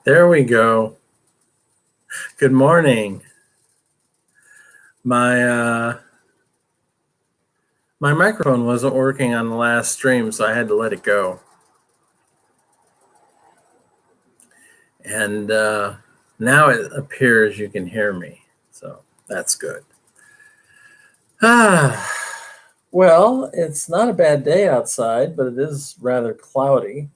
There we go. Good morning. My my microphone wasn't working on the last stream, so I had to let it go. And now it appears you can hear me, so that's good. Well, it's not a bad day outside, but it is rather cloudy.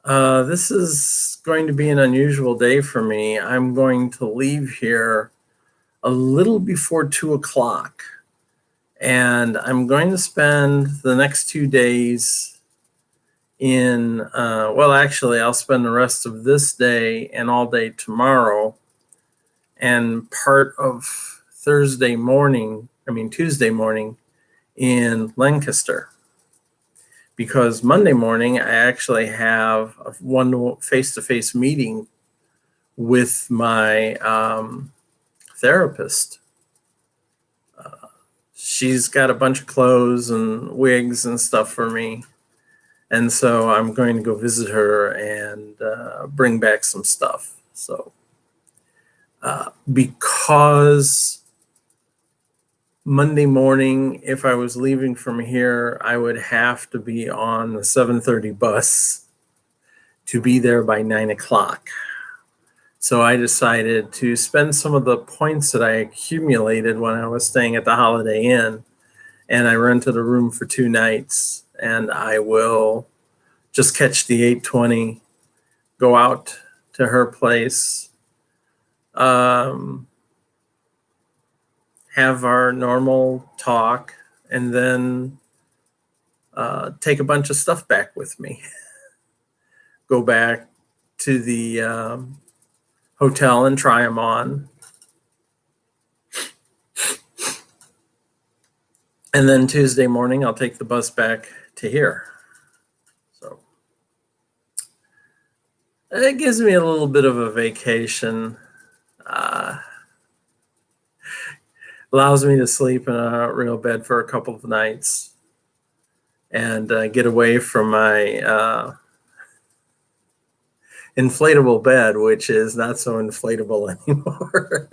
This is going to be an unusual day for me. I'm going to leave here a little before 2 o'clock. And I'm going to spend the next 2 days actually, I'll spend the rest of this day and all day tomorrow and part of Tuesday morning in Lancaster. Because Monday morning, I actually have one face-to-face meeting with my therapist. She's got a bunch of clothes and wigs and stuff for me. And so I'm going to go visit her and bring back some stuff. So because Monday morning, if I was leaving from here, I would have to be on the 7:30 bus to be there by 9 o'clock. So I decided to spend some of the points that I accumulated when I was staying at the Holiday Inn, and I rented a room for 2 nights, and I will just catch the 8:20, go out to her place, have our normal talk, and then take a bunch of stuff back with me. Go back to the hotel and try them on. And then Tuesday morning, I'll take the bus back to here. So it gives me a little bit of a vacation. Allows me to sleep in a real bed for a couple of nights and get away from my inflatable bed, which is not so inflatable anymore.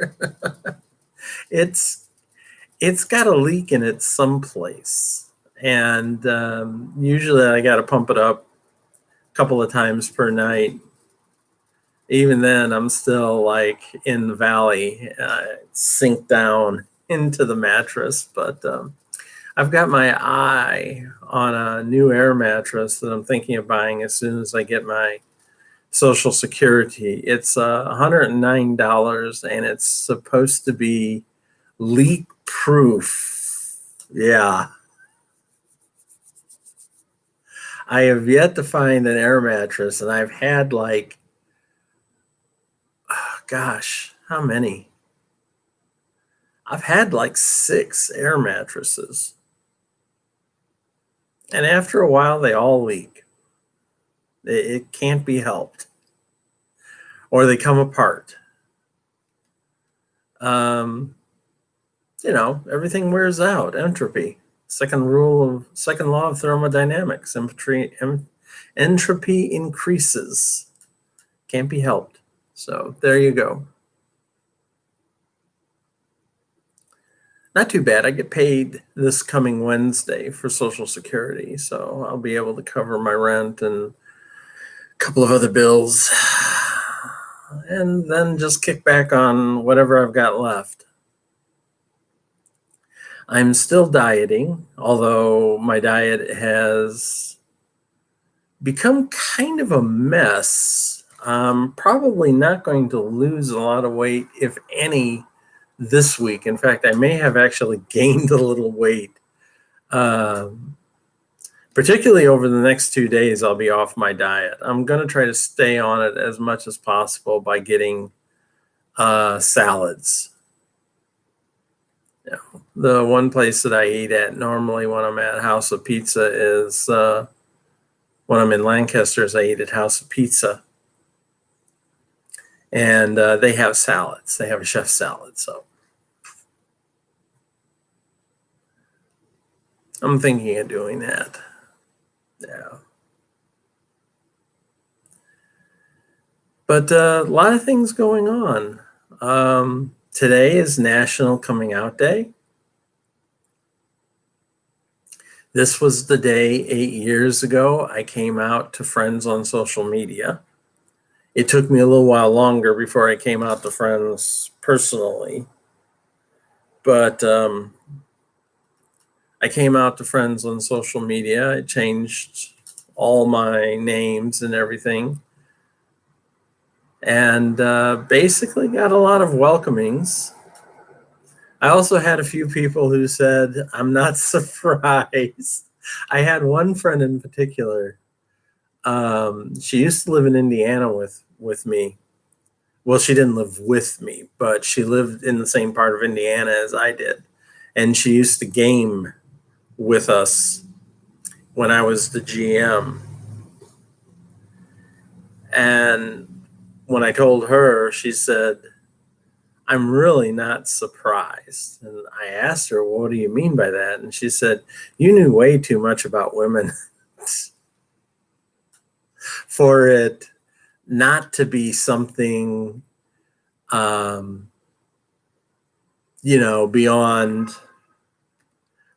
It's got a leak in it someplace, and usually I got to pump it up a couple of times per night. Even then, I'm still like in the valley, sink down into the mattress. But I've got my eye on a new air mattress that I'm thinking of buying as soon as I get my Social Security. It's $109, and it's supposed to be leak proof. Yeah. I have yet to find an air mattress, and I've had how many? I've had 6 air mattresses. And after a while, they all leak. It can't be helped. Or they come apart. Everything wears out. Entropy. Second law of thermodynamics. Entropy increases. Can't be helped. So there you go. Not too bad. I get paid this coming Wednesday for Social Security, so I'll be able to cover my rent and a couple of other bills, and then just kick back on whatever I've got left. I'm still dieting, although my diet has become kind of a mess. I'm probably not going to lose a lot of weight, if any, this week. In fact, I may have actually gained a little weight. Particularly over the next 2 days, I'll be off my diet. I'm going to try to stay on it as much as possible by getting salads. The one place that I eat at normally when I'm at House of Pizza is, when I'm in Lancaster, I eat at House of Pizza. And they have salads. They have a chef salad, so I'm thinking of doing that. Yeah. But a lot of things going on. Today is National Coming Out Day. This was the day 8 years ago I came out to friends on social media. It took me a little while longer before I came out to friends personally. But I came out to friends on social media. I changed all my names and everything. And basically got a lot of welcomings. I also had a few people who said, I'm not surprised. I had one friend in particular. She used to live in Indiana with me. Well, she didn't live with me, but she lived in the same part of Indiana as I did. And she used to game with us when I was the GM. And when I told her, she said, I'm really not surprised. And I asked her, well, what do you mean by that? And she said, you knew way too much about women for it not to be something, beyond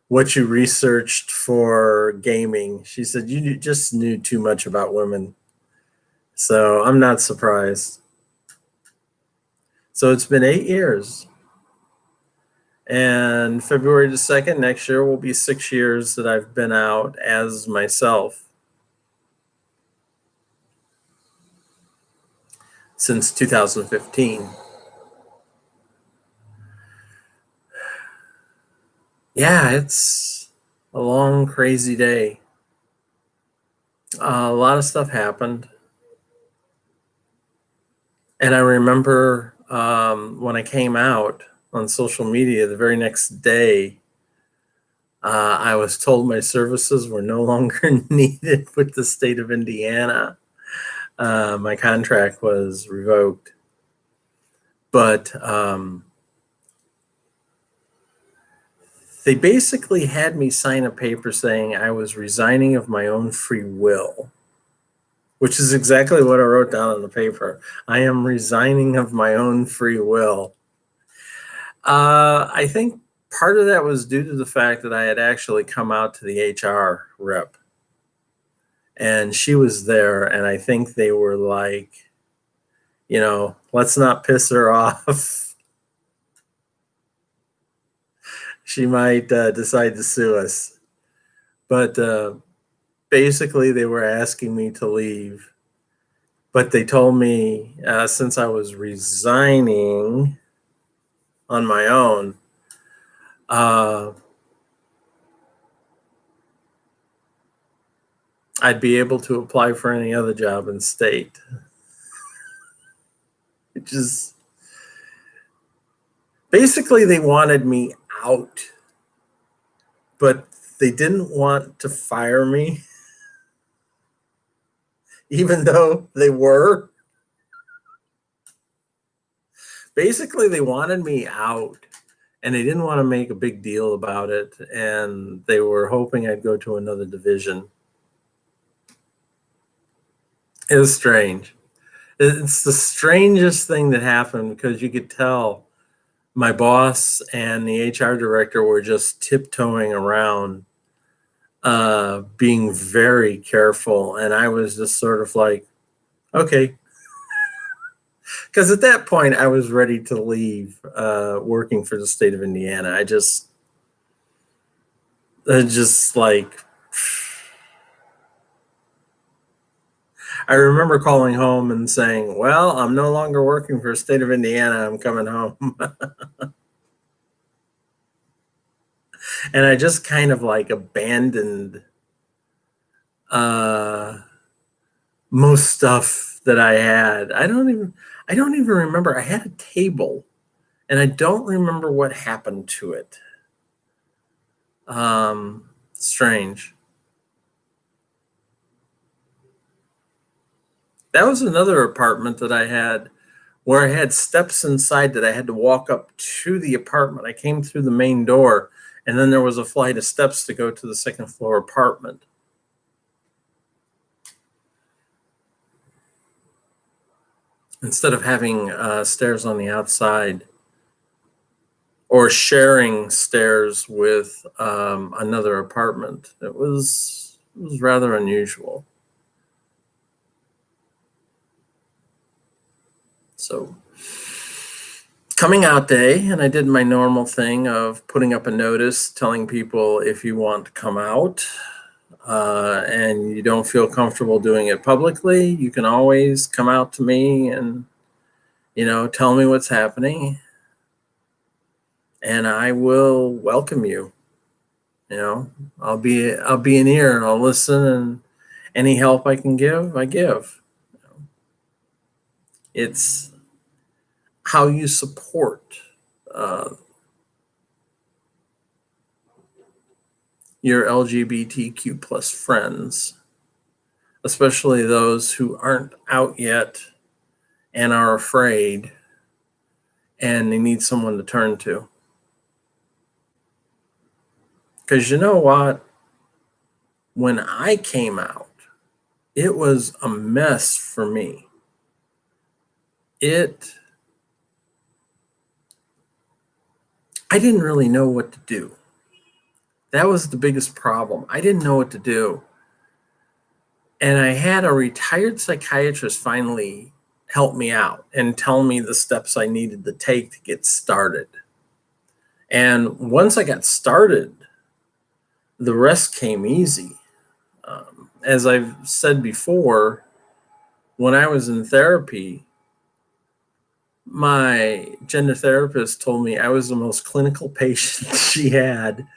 what you researched for gaming. She said, you just knew too much about women. So I'm not surprised. So it's been 8 years. And February the 2nd next year will be 6 years that I've been out as myself. Since 2015. Yeah, it's a long, crazy day. A lot of stuff happened. And I remember when I came out on social media the very next day, I was told my services were no longer needed with the state of Indiana. My contract was revoked. But they basically had me sign a paper saying I was resigning of my own free will, which is exactly what I wrote down on the paper. I am resigning of my own free will. I think part of that was due to the fact that I had actually come out to the HR rep. And she was there, and I think they were like, let's not piss her off. She might decide to sue us. But basically, they were asking me to leave. But they told me since I was resigning on my own, I'd be able to apply for any other job in state. Which is basically they wanted me out, but they didn't want to fire me, even though they were. Basically, they wanted me out, and they didn't want to make a big deal about it, and they were hoping I'd go to another division. It was strange. It's the strangest thing that happened because you could tell my boss and the HR director were just tiptoeing around, being very careful. And I was just sort of like, okay. Because at that point, I was ready to leave working for the state of Indiana. I just like, I remember calling home and saying, well, I'm no longer working for the state of Indiana. I'm coming home. And I just kind of like abandoned most stuff that I had. I don't even remember. I had a table, and I don't remember what happened to it. Strange. That was another apartment that I had where I had steps inside that I had to walk up to the apartment. I came through the main door, and then there was a flight of steps to go to the second floor apartment. instead of having stairs on the outside or sharing stairs with another apartment. It was rather unusual. So coming out day, and I did my normal thing of putting up a notice telling people if you want to come out and you don't feel comfortable doing it publicly, you can always come out to me and, tell me what's happening, and I will welcome you. I'll be an ear, and I'll listen, and any help I can give, I give. It's how you support your LGBTQ plus friends, especially those who aren't out yet and are afraid and they need someone to turn to. Because you know what? When I came out, it was a mess for me. I didn't really know what to do. That was the biggest problem. I didn't know what to do. And I had a retired psychiatrist finally help me out and tell me the steps I needed to take to get started. And once I got started, the rest came easy. As I've said before, when I was in therapy, my gender therapist told me I was the most clinical patient she had,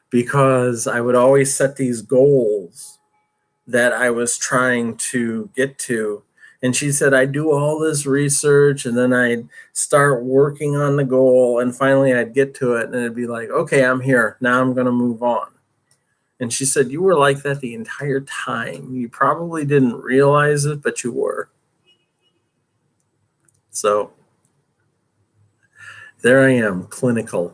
because I would always set these goals that I was trying to get to. And she said, I'd do all this research and then I'd start working on the goal, and finally I'd get to it and it'd be like, okay, I'm here. Now I'm going to move on. And she said, you were like that the entire time. You probably didn't realize it, but you were. So there I am, clinical.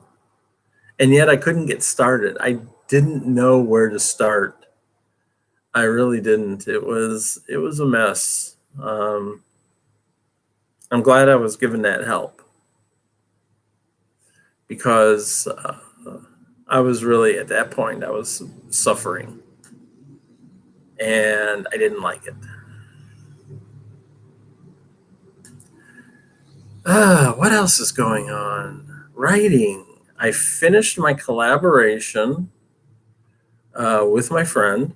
And yet I couldn't get started. I didn't know where to start. I really didn't. It was a mess. I'm glad I was given that help, because I was really, at that point, I was suffering and I didn't like it. What else is going on? Writing. I finished my collaboration with my friend,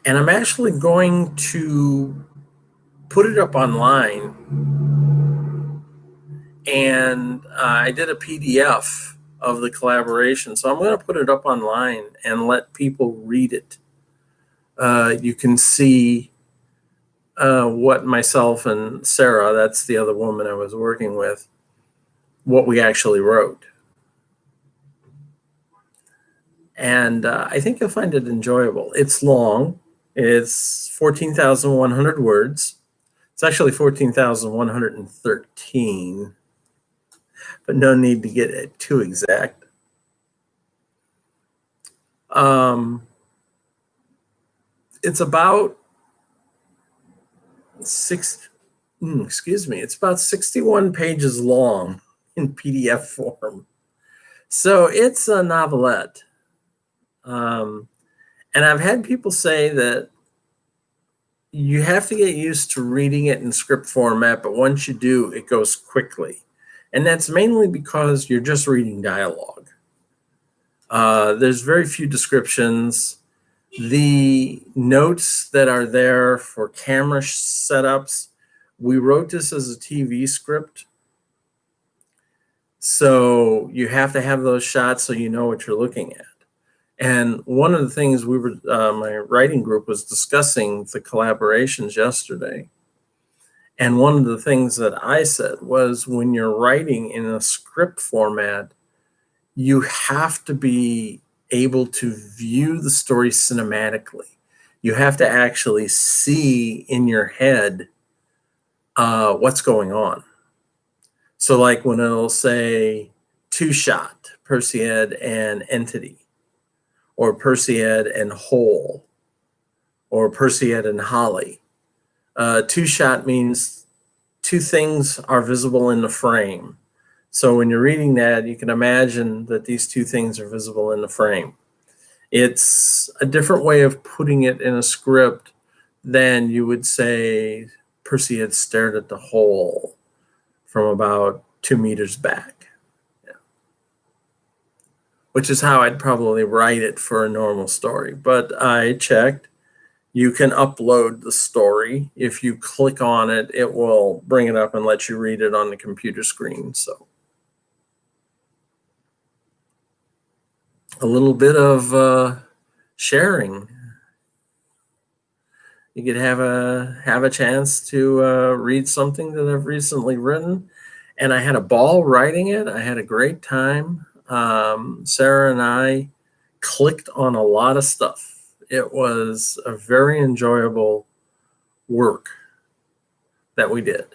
and I'm actually going to put it up online. And I did a PDF of the collaboration, so I'm going to put it up online and let people read it. You can see what myself and Sarah, that's the other woman I was working with, what we actually wrote. And I think you'll find it enjoyable. It's long. It's 14,100 words. It's actually 14,113, but no need to get it too exact. It's about it's about 61 pages long in PDF form. So it's a novelette. And I've had people say that you have to get used to reading it in script format, but once you do, it goes quickly. And that's mainly because you're just reading dialogue. There's very few descriptions. The notes that are there for camera setups, we wrote this as a TV script. So you have to have those shots so you know what you're looking at. And one of the things my writing group was discussing the collaborations yesterday. And one of the things that I said was, when you're writing in a script format, you have to be able to view the story cinematically. You have to actually see in your head what's going on. So like when it'll say Two Shot, Perseid and Entity, or Perseid and Whole, or Perseid and Holly, Two-shot means two things are visible in the frame. So when you're reading that, you can imagine that these two things are visible in the frame. It's a different way of putting it in a script than you would say Percy had stared at the hole from about 2 meters back. Yeah. Which is how I'd probably write it for a normal story. But I checked. You can upload the story. If you click on it, it will bring it up and let you read it on the computer screen. So a little bit of sharing. You could have a chance to read something that I've recently written, and I had a ball writing it. I had a great time. Sarah and I clicked on a lot of stuff. It was a very enjoyable work that we did,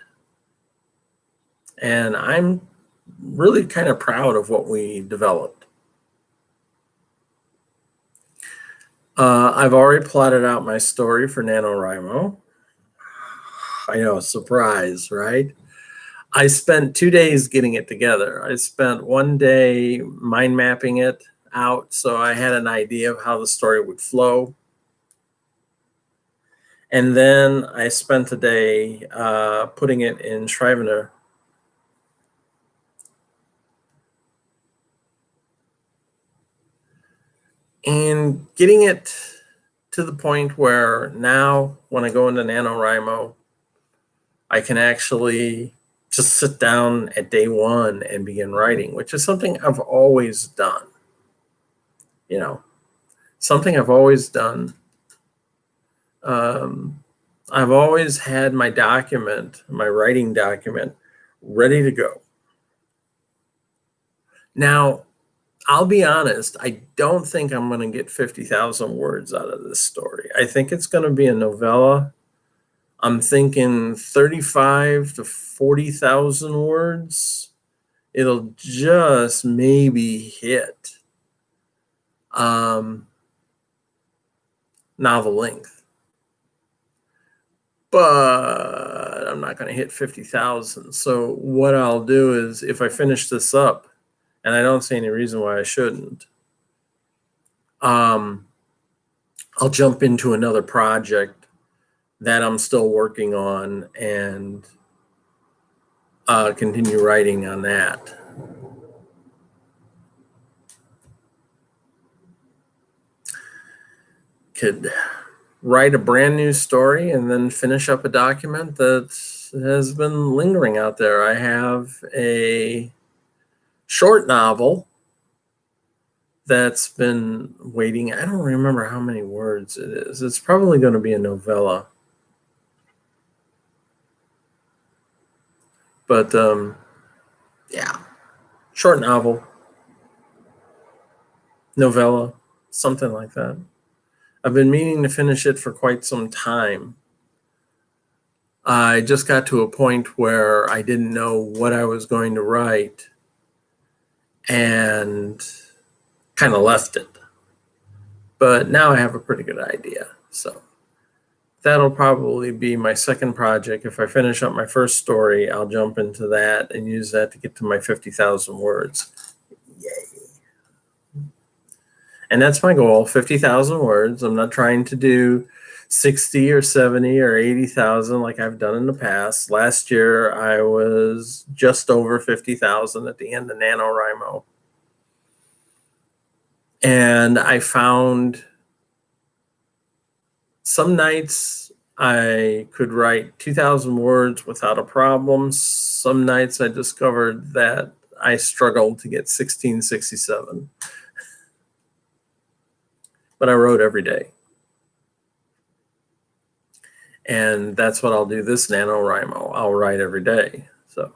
and I'm really kind of proud of what we developed. I've already plotted out my story for NaNoWriMo. I know, surprise, right? I spent 2 days getting it together. I spent one day mind mapping it out so I had an idea of how the story would flow. And then I spent a day putting it in Scrivener. And getting it to the point where now when I go into NaNoWriMo, I can actually just sit down at day one and begin writing, which is something I've always done. You know, something I've always done. I've always had my document, my writing document, ready to go. Now, I'll be honest, I don't think I'm going to get 50,000 words out of this story. I think it's going to be a novella. I'm thinking 35 to 40,000 words. It'll just maybe hit novel length. But I'm not going to hit 50,000. So what I'll do is if I finish this up, and I don't see any reason why I shouldn't, I'll jump into another project that I'm still working on and continue writing on that. Could write a brand new story and then finish up a document that has been lingering out there. I have a short novel that's been waiting. I don't remember how many words it is. It's probably going to be a novella. But yeah, short novel, novella, something like that. I've been meaning to finish it for quite some time. I just got to a point where I didn't know what I was going to write and kind of left it. But now I have a pretty good idea. So that'll probably be my second project. If I finish up my first story, I'll jump into that and use that to get to my 50,000 words. Yay. And that's my goal, 50,000 words. I'm not trying to do 60 or 70 or 80,000 like I've done in the past. Last year, I was just over 50,000 at the end of NaNoWriMo. And I found some nights I could write 2,000 words without a problem. Some nights I discovered that I struggled to get 1667. But I wrote every day. And that's what I'll do this NaNoWriMo. I'll write every day. So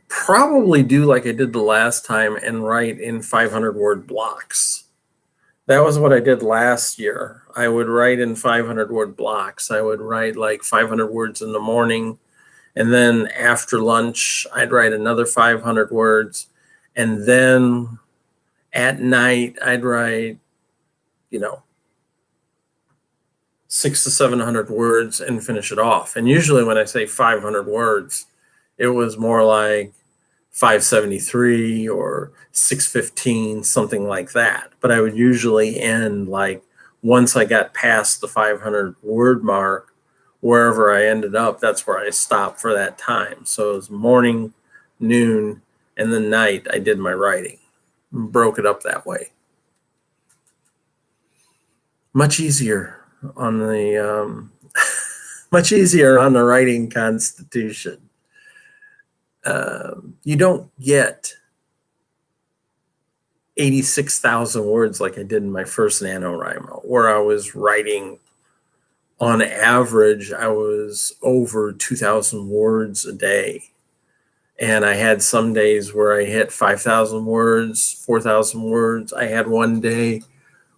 probably do like I did the last time and write in 500 word blocks. That was what I did last year. I would write in 500 word blocks. I would write like 500 words in the morning. And then after lunch, I'd write another 500 words. And then at night, I'd write, 600 to 700 words and finish it off. And usually when I say 500 words, it was more like 573 or 615, something like that. But I would usually end like once I got past the 500 word mark, wherever I ended up, that's where I stopped for that time. So it was morning, noon, and then night I did my writing. Broke it up that way. Much easier on the much easier on the writing constitution. You don't get 86,000 words like I did in my first NaNoWriMo, where I was writing on average, I was over 2,000 words a day. And I had some days where I hit 5,000 words, 4,000 words. I had one day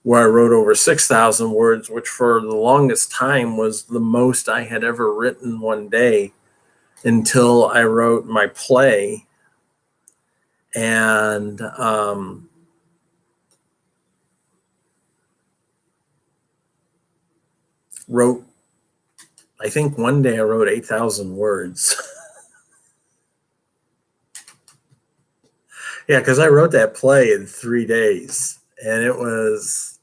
where I wrote over 6,000 words, which for the longest time was the most I had ever written one day until I wrote my play. And wrote, I think one day I wrote 8,000 words. Yeah, because I wrote that play in 3 days, and it was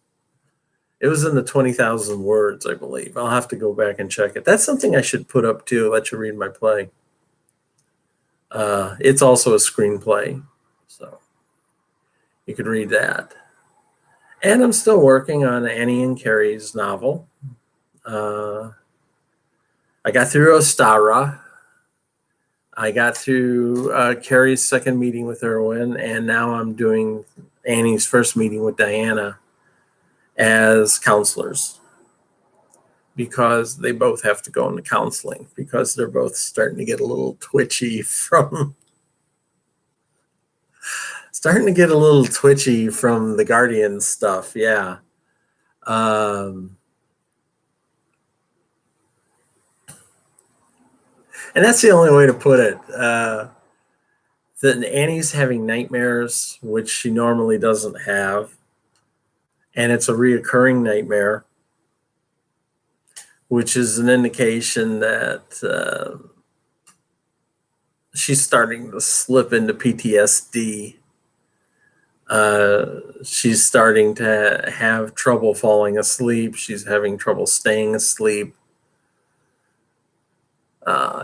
in the 20,000 words, I believe. I'll have to go back and check it. That's something I should put up too, let you read my play. It's also a screenplay, so you could read that. And I'm still working on Annie and Carrie's novel. I got through Ostara. I got through Carrie's second meeting with Erwin, and now I'm doing Annie's first meeting with Diana as counselors, because they both have to go into counseling because they're both starting to get a little twitchy from the Guardian stuff. Yeah. And that's the only way to put it. That Annie's having nightmares, which she normally doesn't have. And it's a reoccurring nightmare, which is an indication that she's starting to slip into PTSD. She's starting to have trouble falling asleep. She's having trouble staying asleep.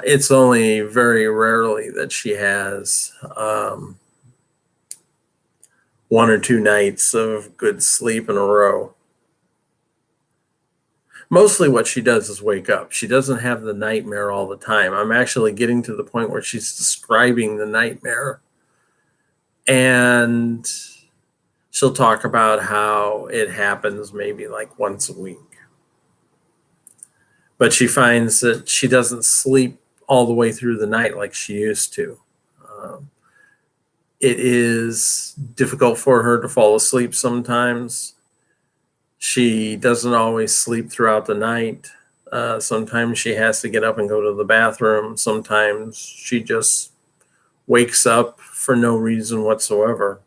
It's only very rarely that she has 1 or 2 nights of good sleep in a row. Mostly what she does is wake up. She doesn't have the nightmare all the time. I'm actually getting to the point where she's describing the nightmare, and she'll talk about how it happens maybe like once a week. But she finds that she doesn't sleep all the way through the night like she used to. It is difficult for her to fall asleep sometimes. She doesn't always sleep throughout the night. Sometimes she has to get up and go to the bathroom. Sometimes she just wakes up for no reason whatsoever.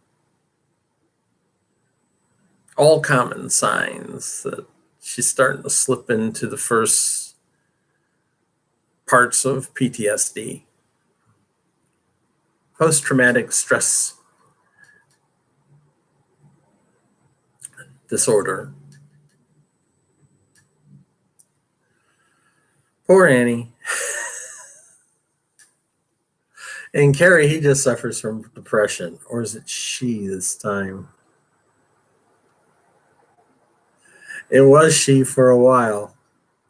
All common signs that she's starting to slip into the first parts of PTSD, post-traumatic stress disorder. Poor Annie. And Carrie, he just suffers from depression. Or is it she this time? It was she for a while.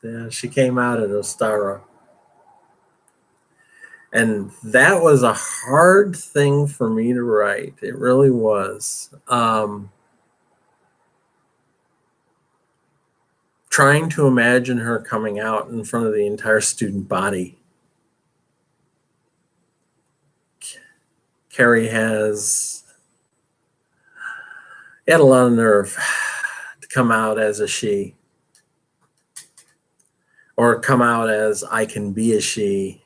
Yeah, she came out at Ostara. And that was a hard thing for me to write. It really was. Trying to imagine her coming out in front of the entire student body. Carrie had a lot of nerve to come out as a she, or come out as I can be a she.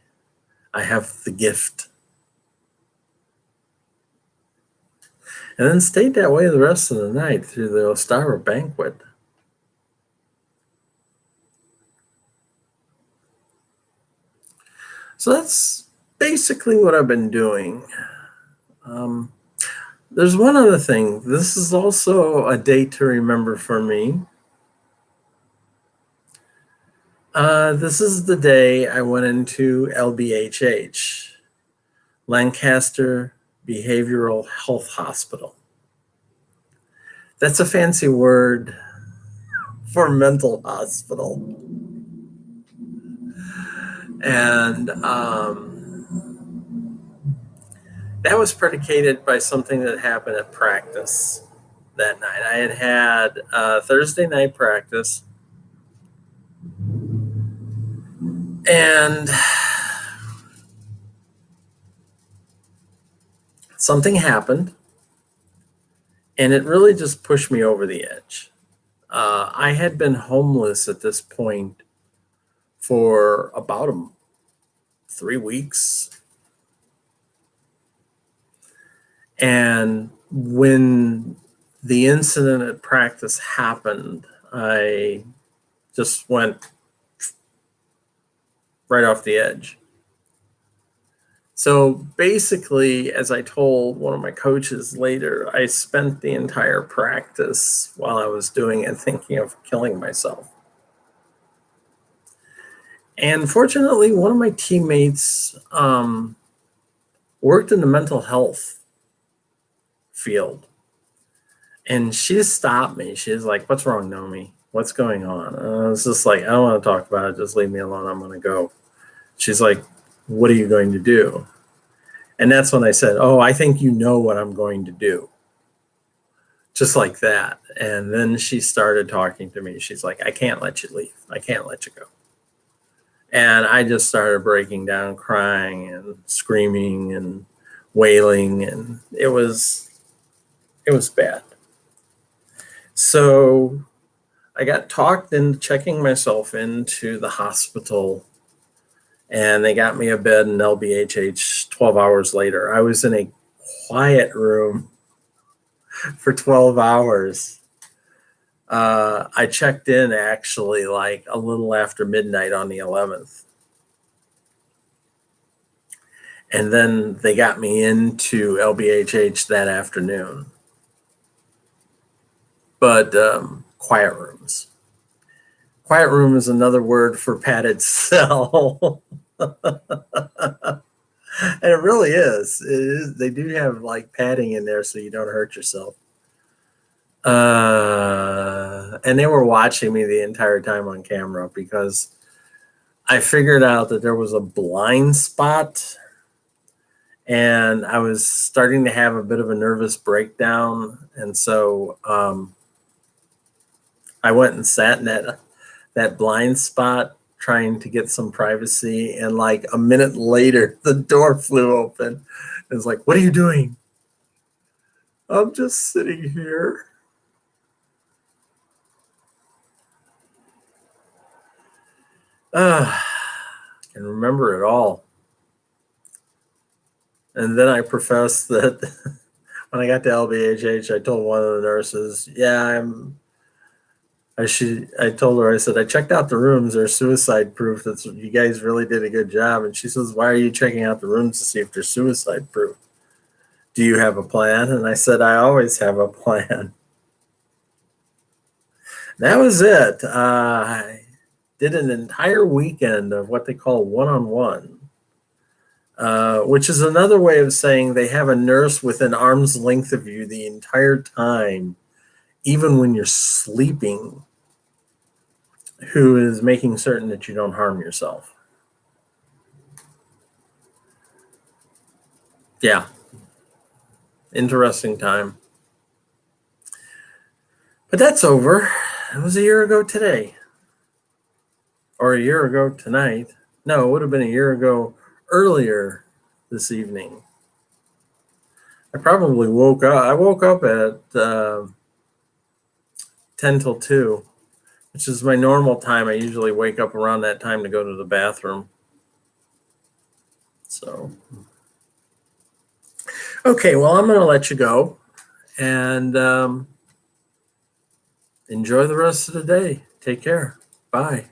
I have the gift. And then stayed that way the rest of the night through the Ostara banquet. So that's basically what I've been doing. There's one other thing. This is also a date to remember for me. This is the day I went into LBHH, Lancaster Behavioral Health Hospital. That's a fancy word for mental hospital. And that was predicated by something that happened at practice that night. I had Thursday night practice, and something happened, and it really just pushed me over the edge. I had been homeless at this point for about 3 weeks. And when the incident at practice happened, I just went right off the edge. So basically, as I told one of my coaches later, I spent the entire practice while I was doing it thinking of killing myself. And fortunately, one of my teammates worked in the mental health field. And she just stopped me. She was like, "What's wrong, Nomi? What's going on?" And I was just like, "I don't want to talk about it. Just leave me alone. I'm going to go." She's like, "What are you going to do?" And that's when I said, "Oh, I think you know what I'm going to do." Just like that. And then she started talking to me. She's like, "I can't let you leave. I can't let you go." And I just started breaking down, crying and screaming and wailing. And it was bad. So I got talked into checking myself into the hospital, and they got me a bed in LBHH 12 hours later. I was in a quiet room for 12 hours. I checked in actually like a little after midnight on the 11th. And then they got me into LBHH that afternoon. But quiet rooms. Quiet room is another word for padded cell. And it really is. It is. They do have like padding in there so you don't hurt yourself. And they were watching me the entire time on camera because I figured out that there was a blind spot, and I was starting to have a bit of a nervous breakdown. And so I went and sat in that blind spot trying to get some privacy. And like a minute later, the door flew open. It was like, "What are you doing?" "I'm just sitting here." I can remember it all. And then I professed that when I got to LBHH, I told one of the nurses, I told her, I said, "I checked out the rooms. They're suicide proof. That's you guys really did a good job." And she says, "Why are you checking out the rooms to see if they're suicide proof? Do you have a plan?" And I said, "I always have a plan." That was it. I did an entire weekend of what they call one-on-one, which is another way of saying they have a nurse within arm's length of you the entire time, even when you're sleeping, who is making certain that you don't harm yourself. Yeah. Interesting time. But that's over. It was a year ago today. Or a year ago tonight. No, it would have been a year ago earlier this evening. I probably woke up. I woke up at 10 till 2, which is my normal time. I usually wake up around that time to go to the bathroom. So, okay, well, I'm going to let you go and enjoy the rest of the day. Take care. Bye.